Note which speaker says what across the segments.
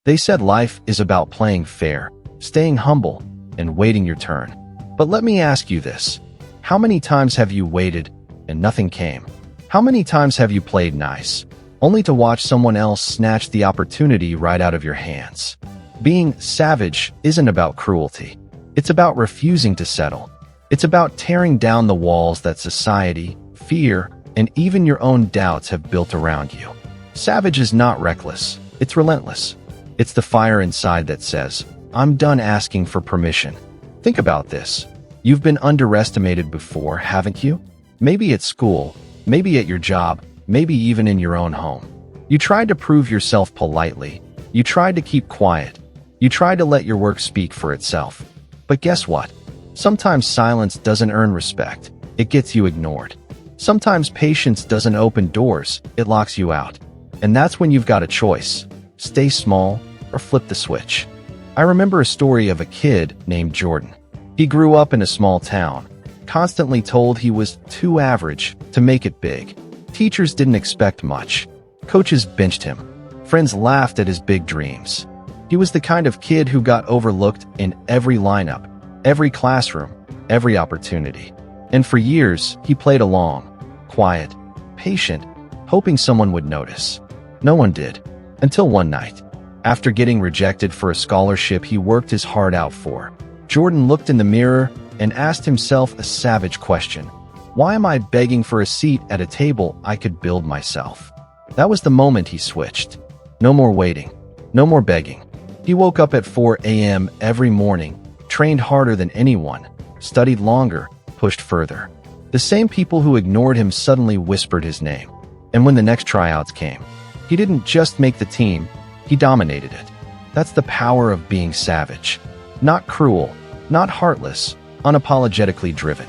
Speaker 1: They said life is about playing fair, staying humble, and waiting your turn. But let me ask you this. How many times have you waited and nothing came? How many times have you played nice, only to watch someone else snatch the opportunity right out of your hands? Being savage isn't about cruelty. It's about refusing to settle. It's about tearing down the walls that society, fear, and even your own doubts have built around you. Savage is not reckless. It's relentless. It's the fire inside that says, I'm done asking for permission. Think about this. You've been underestimated before, haven't you? Maybe at school, maybe at your job, maybe even in your own home. You tried to prove yourself politely. You tried to keep quiet. You tried to let your work speak for itself. But guess what? Sometimes silence doesn't earn respect. It gets you ignored. Sometimes patience doesn't open doors. It locks you out. And that's when you've got a choice. Stay small or flip the switch. I remember a story of a kid named Jordan. He grew up in a small town, constantly told he was too average to make it big. Teachers didn't expect much. Coaches benched him. Friends laughed at his big dreams. He was the kind of kid who got overlooked in every lineup, every classroom, every opportunity. And for years, he played along, quiet, patient, hoping someone would notice. No one did, until one night. After getting rejected for a scholarship he worked his heart out for, Jordan looked in the mirror and asked himself a savage question. Why am I begging for a seat at a table I could build myself? That was the moment he switched. No more waiting. No more begging. He woke up at 4 a.m. every morning, trained harder than anyone, studied longer, pushed further. The same people who ignored him suddenly whispered his name. And when the next tryouts came, he didn't just make the team, he dominated it. That's the power of being savage. Not cruel, not heartless, unapologetically driven.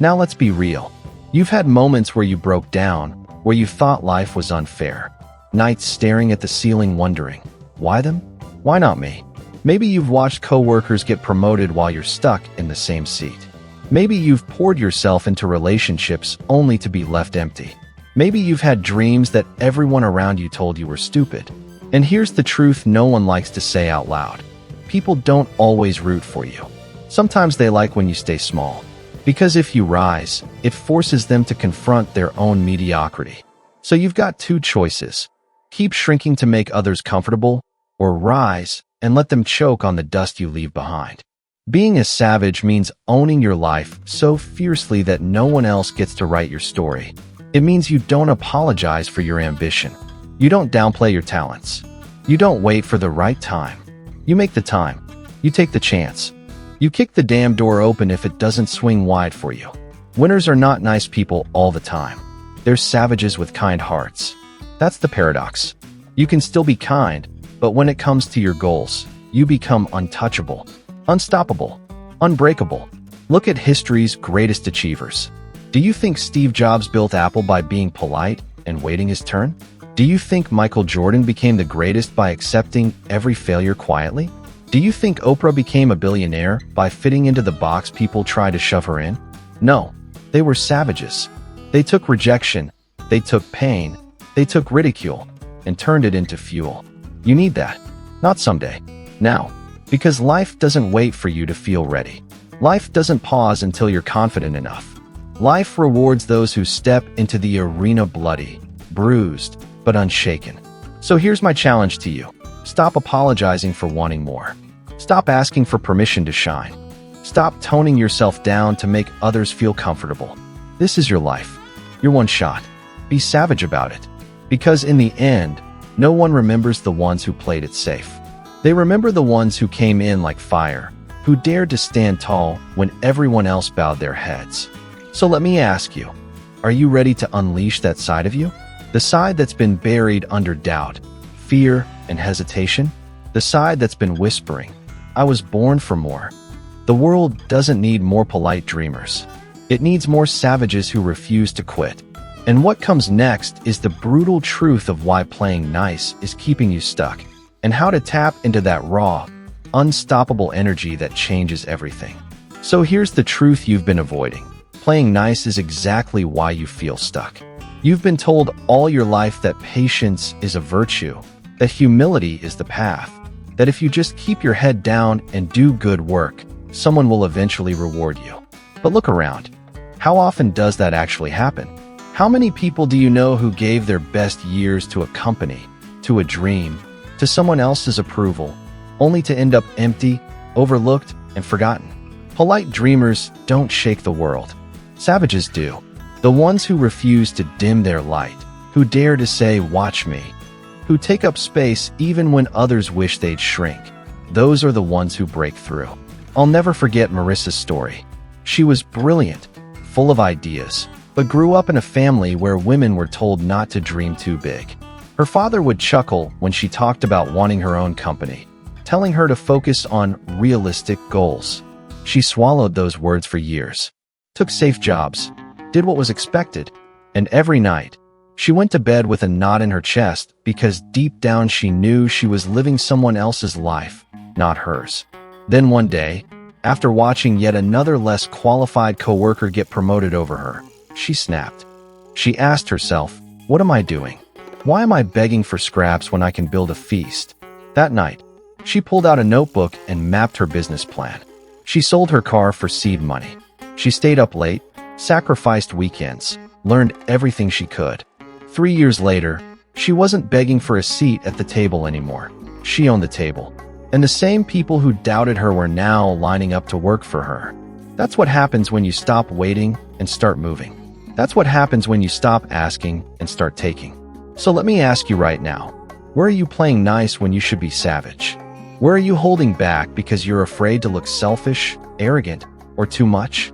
Speaker 1: Now let's be real. You've had moments where you broke down, where you thought life was unfair. Nights staring at the ceiling wondering, why them? Why not me? Maybe you've watched coworkers get promoted while you're stuck in the same seat. Maybe you've poured yourself into relationships only to be left empty. Maybe you've had dreams that everyone around you told you were stupid. And here's the truth no one likes to say out loud. People don't always root for you. Sometimes they like when you stay small. Because if you rise, it forces them to confront their own mediocrity. So you've got two choices. Keep shrinking to make others comfortable, or rise and let them choke on the dust you leave behind. Being a savage means owning your life so fiercely that no one else gets to write your story. It means you don't apologize for your ambition. You don't downplay your talents. You don't wait for the right time. You make the time. You take the chance. You kick the damn door open if it doesn't swing wide for you. Winners are not nice people all the time. They're savages with kind hearts. That's the paradox. You can still be kind, but when it comes to your goals, you become untouchable, unstoppable, unbreakable. Look at history's greatest achievers. Do you think Steve Jobs built Apple by being polite and waiting his turn? Do you think Michael Jordan became the greatest by accepting every failure quietly? Do you think Oprah became a billionaire by fitting into the box people try to shove her in? No, they were savages. They took rejection, they took pain, they took ridicule, and turned it into fuel. You need that. Not someday. Now. Because life doesn't wait for you to feel ready. Life doesn't pause until you're confident enough. Life rewards those who step into the arena bloody, bruised, but unshaken. So here's my challenge to you. Stop apologizing for wanting more. Stop asking for permission to shine. Stop toning yourself down to make others feel comfortable. This is your life. Your one shot. Be savage about it. Because in the end, no one remembers the ones who played it safe. They remember the ones who came in like fire, who dared to stand tall when everyone else bowed their heads. So let me ask you, are you ready to unleash that side of you? The side that's been buried under doubt, fear, and hesitation? The side that's been whispering, I was born for more. The world doesn't need more polite dreamers. It needs more savages who refuse to quit. And what comes next is the brutal truth of why playing nice is keeping you stuck, and how to tap into that raw, unstoppable energy that changes everything. So here's the truth you've been avoiding. Playing nice is exactly why you feel stuck. You've been told all your life that patience is a virtue, that humility is the path, that if you just keep your head down and do good work, someone will eventually reward you. But look around. How often does that actually happen? How many people do you know who gave their best years to a company, to a dream, to someone else's approval, only to end up empty, overlooked, and forgotten? Polite dreamers don't shake the world. Savages do. The ones who refuse to dim their light, who dare to say, "Watch me," who take up space even when others wish they'd shrink. Those are the ones who break through. I'll never forget Marissa's story. She was brilliant, full of ideas, but grew up in a family where women were told not to dream too big. Her father would chuckle when she talked about wanting her own company, telling her to focus on realistic goals. She swallowed those words for years, took safe jobs, did what was expected, and every night, she went to bed with a knot in her chest because deep down she knew she was living someone else's life, not hers. Then one day, after watching yet another less qualified coworker get promoted over her, she snapped. She asked herself, "What am I doing? Why am I begging for scraps when I can build a feast?" That night, she pulled out a notebook and mapped her business plan. She sold her car for seed money. She stayed up late, sacrificed weekends, learned everything she could. 3 years later, she wasn't begging for a seat at the table anymore. She owned the table. And the same people who doubted her were now lining up to work for her. That's what happens when you stop waiting and start moving. That's what happens when you stop asking and start taking. So let me ask you right now, where are you playing nice when you should be savage? Where are you holding back because you're afraid to look selfish, arrogant, or too much?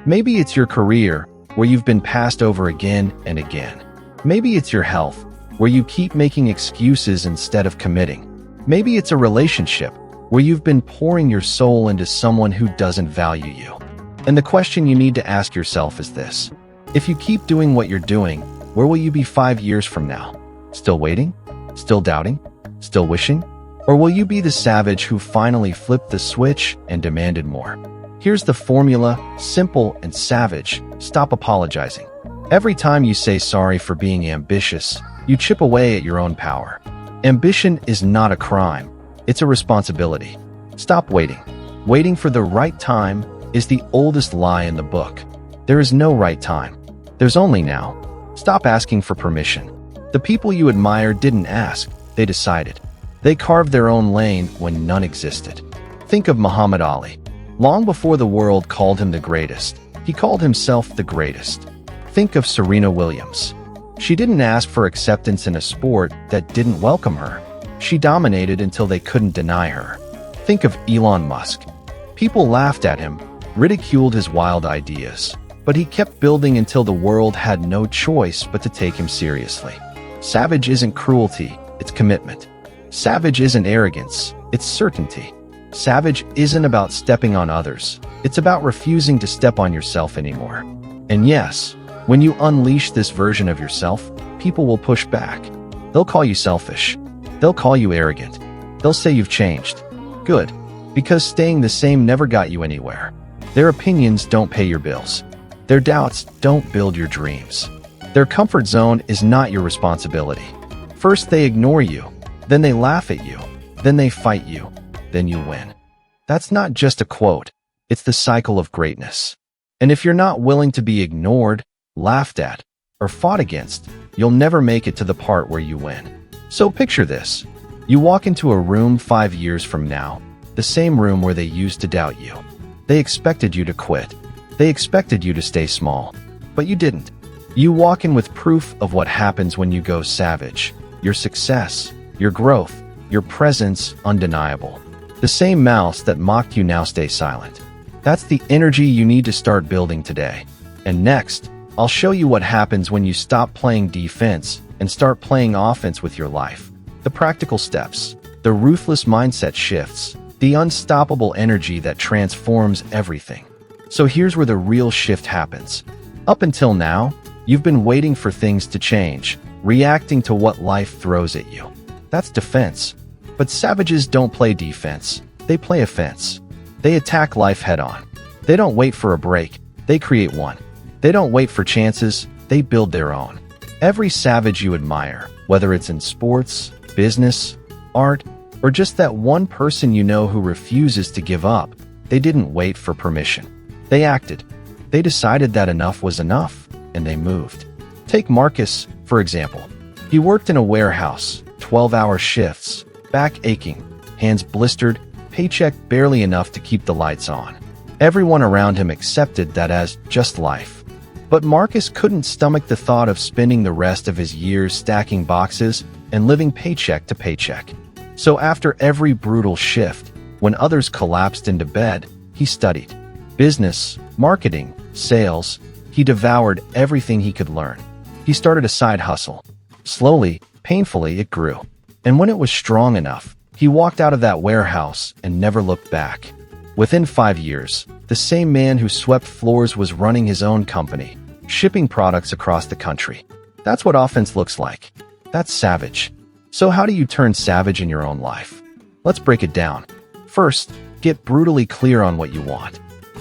Speaker 1: Maybe it's your career, where you've been passed over again and again. Maybe it's your health, where you keep making excuses instead of committing. Maybe it's a relationship where you've been pouring your soul into someone who doesn't value you. And the question you need to ask yourself is this: if you keep doing what you're doing, where will you be 5 years from now? Still waiting? Still doubting? Still wishing? Or will you be the savage who finally flipped the switch and demanded more? Here's the formula, simple and savage: stop apologizing. Every time you say sorry for being ambitious, you chip away at your own power. Ambition is not a crime, it's a responsibility. Stop waiting. Waiting for the right time is the oldest lie in the book. There is no right time. There's only now. Stop asking for permission. The people you admire didn't ask, they decided. They carved their own lane when none existed. Think of Muhammad Ali. Long before the world called him the greatest, he called himself the greatest. Think of Serena Williams. She didn't ask for acceptance in a sport that didn't welcome her. She dominated until they couldn't deny her. Think of Elon Musk. People laughed at him, ridiculed his wild ideas, but he kept building until the world had no choice but to take him seriously. Savage isn't cruelty, it's commitment. Savage isn't arrogance, it's certainty. Savage isn't about stepping on others, it's about refusing to step on yourself anymore. And yes, when you unleash this version of yourself, people will push back. They'll call you selfish. They'll call you arrogant. They'll say you've changed. Good, because staying the same never got you anywhere. Their opinions don't pay your bills. Their doubts don't build your dreams. Their comfort zone is not your responsibility. First they ignore you, then they laugh at you, then they fight you, then you win. That's not just a quote, it's the cycle of greatness. And if you're not willing to be ignored, laughed at, or fought against, you'll never make it to the part where you win. So picture this. You walk into a room 5 years from now, the same room where they used to doubt you. They expected you to quit. They expected you to stay small. But you didn't. You walk in with proof of what happens when you go savage. Your success, your growth, your presence undeniable. The same mouths that mocked you now stay silent. That's the energy you need to start building today. And next, I'll show you what happens when you stop playing defense and start playing offense with your life. The practical steps, the ruthless mindset shifts, the unstoppable energy that transforms everything. So here's where the real shift happens. Up until now, you've been waiting for things to change, reacting to what life throws at you. That's defense. But savages don't play defense, they play offense. They attack life head-on. They don't wait for a break, they create one. They don't wait for chances, they build their own. Every savage you admire, whether it's in sports, business, art, Or just that one person you know who refuses to give up? They didn't wait for permission. They acted. They decided that enough was enough, and they moved. Take Marcus, for example. He worked in a warehouse, 12-hour shifts, back aching, hands blistered, paycheck barely enough to keep the lights on. Everyone around him accepted that as just life. But Marcus couldn't stomach the thought of spending the rest of his years stacking boxes and living paycheck to paycheck. So after every brutal shift, when others collapsed into bed, he studied. Business, marketing, sales. He devoured everything he could learn. He started a side hustle. Slowly, painfully, it grew. And when it was strong enough, he walked out of that warehouse and never looked back. Within 5 years, the same man who swept floors was running his own company, shipping products across the country. That's what offense looks like. That's savage. So how do you turn savage in your own life? Let's break it down. First, get brutally clear on what you want.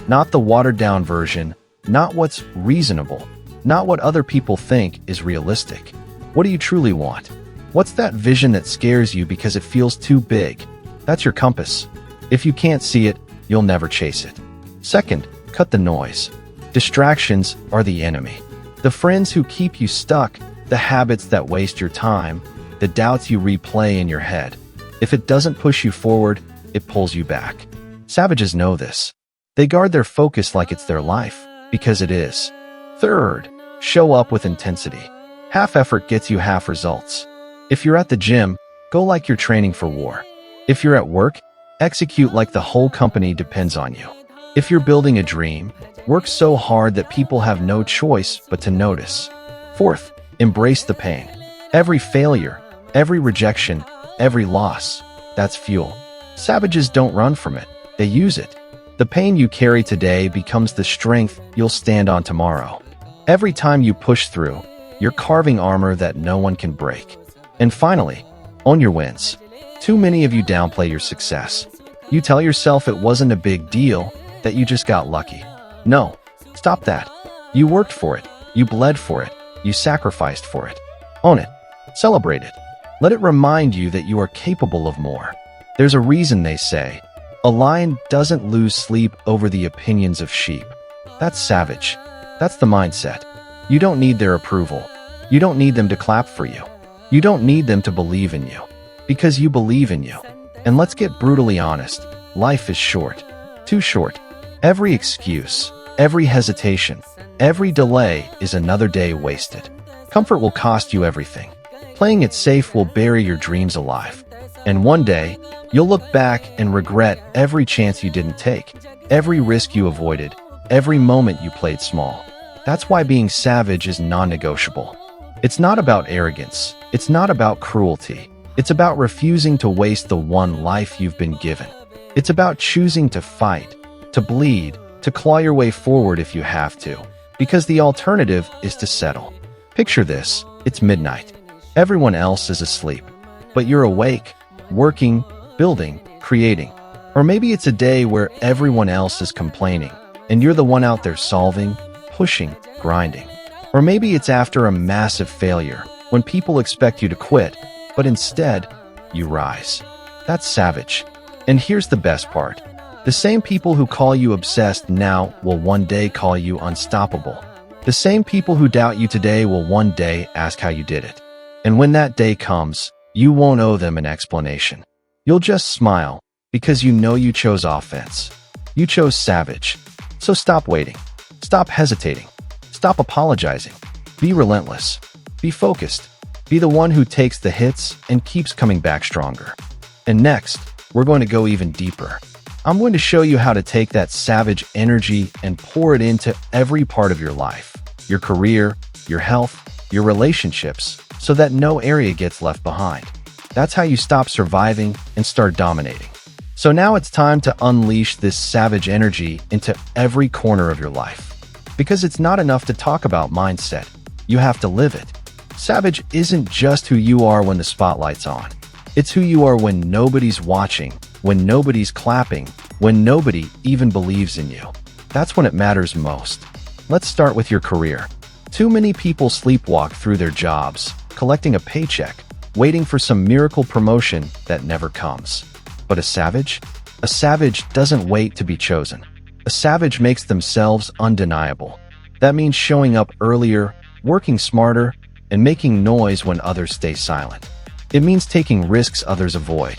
Speaker 1: Not the watered-down version, not what's reasonable, not what other people think is realistic. What do you truly want? What's that vision that scares you because it feels too big? That's your compass. If you can't see it, you'll never chase it. Second, cut the noise. Distractions are the enemy. The friends who keep you stuck, the habits that waste your time, the doubts you replay in your head. If it doesn't push you forward, it pulls you back. Savages know this. They guard their focus like it's their life, because it is. Third, show up with intensity. Half effort gets you half results. If you're at the gym, go like you're training for war. If you're at work, execute like the whole company depends on you. If you're building a dream, work so hard that people have no choice but to notice. Fourth, embrace the pain. Every failure, every rejection, every loss, that's fuel. Savages don't run from it, they use it. The pain you carry today becomes the strength you'll stand on tomorrow. Every time you push through, you're carving armor that no one can break. And finally, own your wins. Too many of you downplay your success. You tell yourself it wasn't a big deal, that you just got lucky. No, stop that. You worked for it, you bled for it, you sacrificed for it. Own it. Celebrate it. Let it remind you that you are capable of more. There's a reason they say, a lion doesn't lose sleep over the opinions of sheep. That's savage. That's the mindset. You don't need their approval. You don't need them to clap for you. You don't need them to believe in you. Because you believe in you. And let's get brutally honest. Life is short. Too short. Every excuse, every hesitation, every delay is another day wasted. Comfort will cost you everything. Playing it safe will bury your dreams alive. And one day, you'll look back and regret every chance you didn't take, every risk you avoided, every moment you played small. That's why being savage is non-negotiable. It's not about arrogance. It's not about cruelty. It's about refusing to waste the one life you've been given. It's about choosing to fight, to bleed, to claw your way forward if you have to, because the alternative is to settle. Picture this, it's midnight. Everyone else is asleep, but you're awake, working, building, creating. Or maybe it's a day where everyone else is complaining, and you're the one out there solving, pushing, grinding. Or maybe it's after a massive failure, when people expect you to quit, but instead, you rise. That's savage. And here's the best part. The same people who call you obsessed now will one day call you unstoppable. The same people who doubt you today will one day ask how you did it. And when that day comes, you won't owe them an explanation. You'll just smile, because you know you chose offense. You chose savage. So stop waiting. Stop hesitating. Stop apologizing. Be relentless. Be focused. Be the one who takes the hits and keeps coming back stronger. And next, we're going to go even deeper. I'm going to show you how to take that savage energy and pour it into every part of your life, your career, your health, your relationships, so that no area gets left behind. That's how you stop surviving and start dominating. So now it's time to unleash this savage energy into every corner of your life. Because it's not enough to talk about mindset. You have to live it. Savage isn't just who you are when the spotlight's on. It's who you are when nobody's watching, when nobody's clapping, when nobody even believes in you. That's when it matters most. Let's start with your career. Too many people sleepwalk through their jobs, collecting a paycheck, waiting for some miracle promotion that never comes. But a savage? A savage doesn't wait to be chosen. A savage makes themselves undeniable. That means showing up earlier, working smarter, and making noise when others stay silent. It means taking risks others avoid.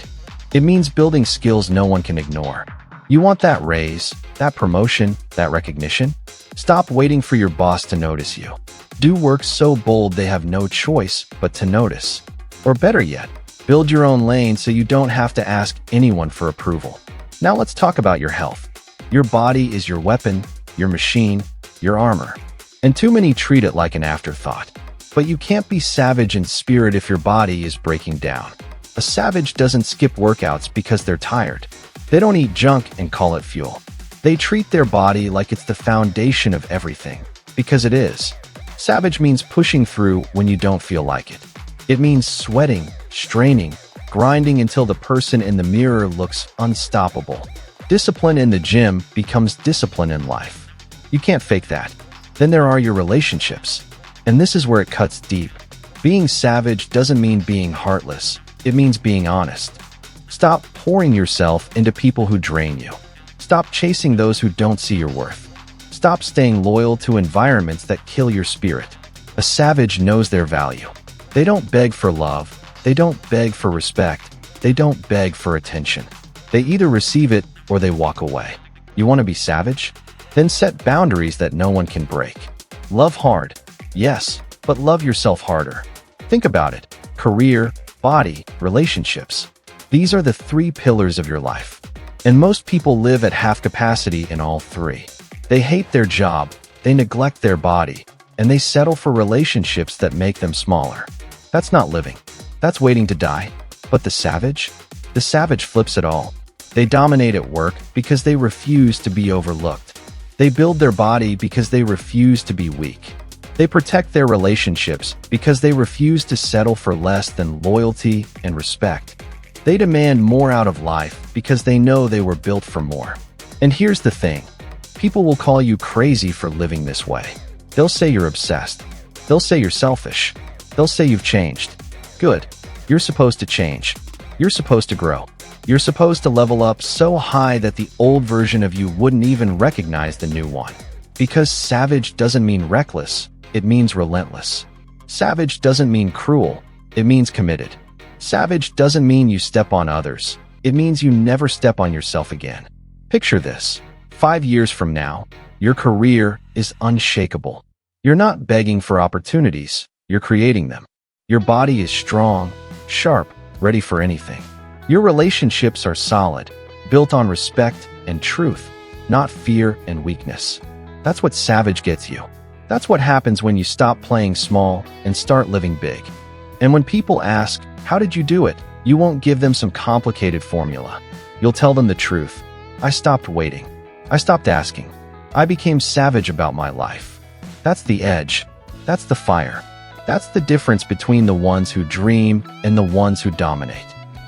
Speaker 1: It means building skills no one can ignore. You want that raise, that promotion, that recognition? Stop waiting for your boss to notice you. Do work so bold they have no choice but to notice. Or better yet, build your own lane so you don't have to ask anyone for approval. Now let's talk about your health. Your body is your weapon, your machine, your armor. And too many treat it like an afterthought. But you can't be savage in spirit if your body is breaking down. A savage doesn't skip workouts because they're tired. They don't eat junk and call it fuel. They treat their body like it's the foundation of everything, because it is. Savage means pushing through when you don't feel like it. It means sweating, straining, grinding until the person in the mirror looks unstoppable. Discipline in the gym becomes discipline in life. You can't fake that. Then there are your relationships. And this is where it cuts deep. Being savage doesn't mean being heartless. It means being honest. Stop pouring yourself into people who drain you. Stop chasing those who don't see your worth. Stop staying loyal to environments that kill your spirit. A savage knows their value. They don't beg for love. They don't beg for respect. They don't beg for attention. They either receive it or they walk away. You want to be savage? Then set boundaries that no one can break. Love hard. Yes, but love yourself harder. Think about it. Career, body, relationships. These are the 3 pillars of your life. And most people live at half capacity in all 3. They hate their job, they neglect their body, and they settle for relationships that make them smaller. That's not living. That's waiting to die. But the savage? The savage flips it all. They dominate at work because they refuse to be overlooked. They build their body because they refuse to be weak. They protect their relationships because they refuse to settle for less than loyalty and respect. They demand more out of life because they know they were built for more. And here's the thing. People will call you crazy for living this way. They'll say you're obsessed. They'll say you're selfish. They'll say you've changed. Good. You're supposed to change. You're supposed to grow. You're supposed to level up so high that the old version of you wouldn't even recognize the new one. Because savage doesn't mean reckless, it means relentless. Savage doesn't mean cruel, it means committed. Savage doesn't mean you step on others, it means you never step on yourself again. Picture this. 5 years from now, your career is unshakable. You're not begging for opportunities, you're creating them. Your body is strong, sharp, ready for anything. Your relationships are solid, built on respect and truth, not fear and weakness. That's what savage gets you. That's what happens when you stop playing small and start living big. And when people ask, how did you do it? You won't give them some complicated formula. You'll tell them the truth. I stopped waiting. I stopped asking. I became savage about my life. That's the edge. That's the fire. That's the difference between the ones who dream and the ones who dominate.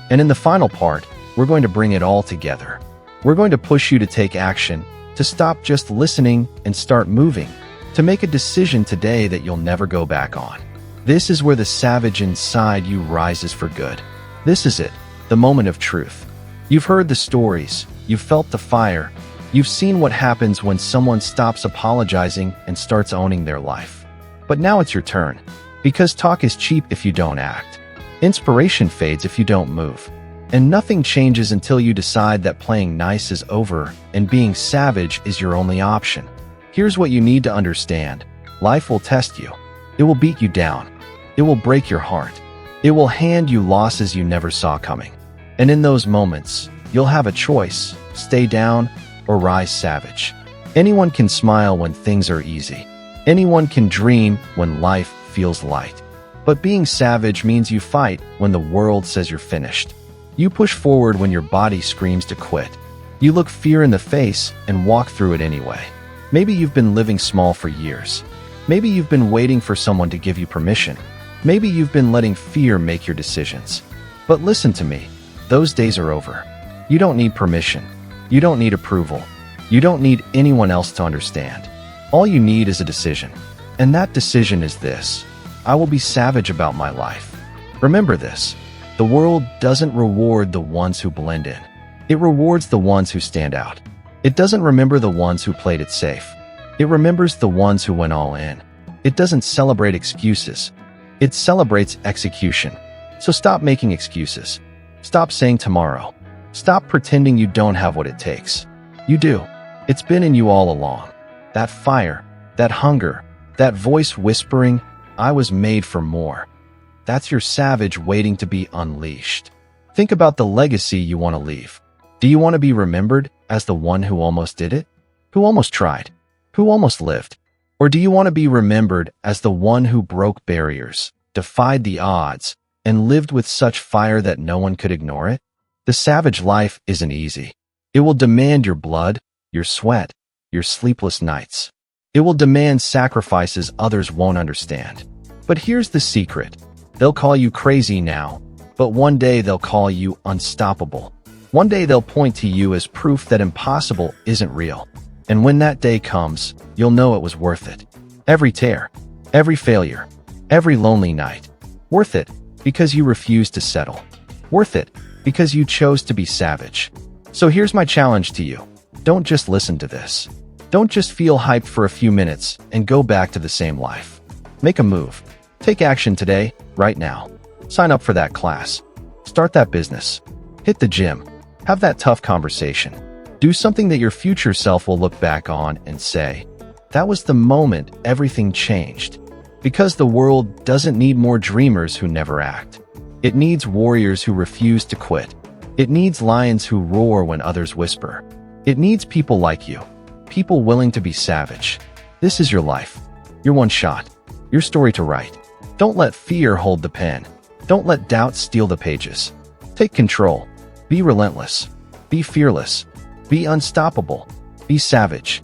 Speaker 1: And in the final part, we're going to bring it all together. We're going to push you to take action, to stop just listening and start moving, to make a decision today that you'll never go back on. This is where the savage inside you rises for good. This is it, the moment of truth. You've heard the stories, you've felt the fire, you've seen what happens when someone stops apologizing and starts owning their life. But now it's your turn, because talk is cheap if you don't act. Inspiration fades if you don't move. And nothing changes until you decide that playing nice is over and being savage is your only option. Here's what you need to understand. Life will test you. It will beat you down. It will break your heart. It will hand you losses you never saw coming. And in those moments, you'll have a choice: stay down or rise savage. Anyone can smile when things are easy. Anyone can dream when life feels light. But being savage means you fight when the world says you're finished. You push forward when your body screams to quit. You look fear in the face and walk through it anyway. Maybe you've been living small for years. Maybe you've been waiting for someone to give you permission. Maybe you've been letting fear make your decisions. But listen to me, those days are over. You don't need permission. You don't need approval. You don't need anyone else to understand. All you need is a decision. And that decision is this: I will be savage about my life. Remember this. The world doesn't reward the ones who blend in. It rewards the ones who stand out. It doesn't remember the ones who played it safe. It remembers the ones who went all in. It doesn't celebrate excuses. It celebrates execution. So stop making excuses. Stop saying tomorrow. Stop pretending you don't have what it takes. You do. It's been in you all along. That fire, that hunger, that voice whispering, "I was made for more." That's your savage waiting to be unleashed. Think about the legacy you want to leave. Do you want to be remembered as the one who almost did it? Who almost tried? Who almost lived? Or do you want to be remembered as the one who broke barriers, defied the odds, and lived with such fire that no one could ignore it? The savage life isn't easy. It will demand your blood, your sweat, your sleepless nights. It will demand sacrifices others won't understand. But here's the secret. They'll call you crazy now, but one day they'll call you unstoppable. One day they'll point to you as proof that impossible isn't real. And when that day comes, you'll know it was worth it. Every tear, every failure, every lonely night. Worth it because you refused to settle. Worth it because you chose to be savage. So here's my challenge to you. Don't just listen to this. Don't just feel hyped for a few minutes and go back to the same life. Make a move. Take action today, right now. Sign up for that class. Start that business. Hit the gym. Have that tough conversation. Do something that your future self will look back on and say, "That was the moment everything changed." Because the world doesn't need more dreamers who never act. It needs warriors who refuse to quit. It needs lions who roar when others whisper. It needs people like you. People willing to be savage. This is your life. Your one shot. Your story to write. Don't let fear hold the pen. Don't let doubt steal the pages. Take control. Be relentless. Be fearless. Be unstoppable. Be savage.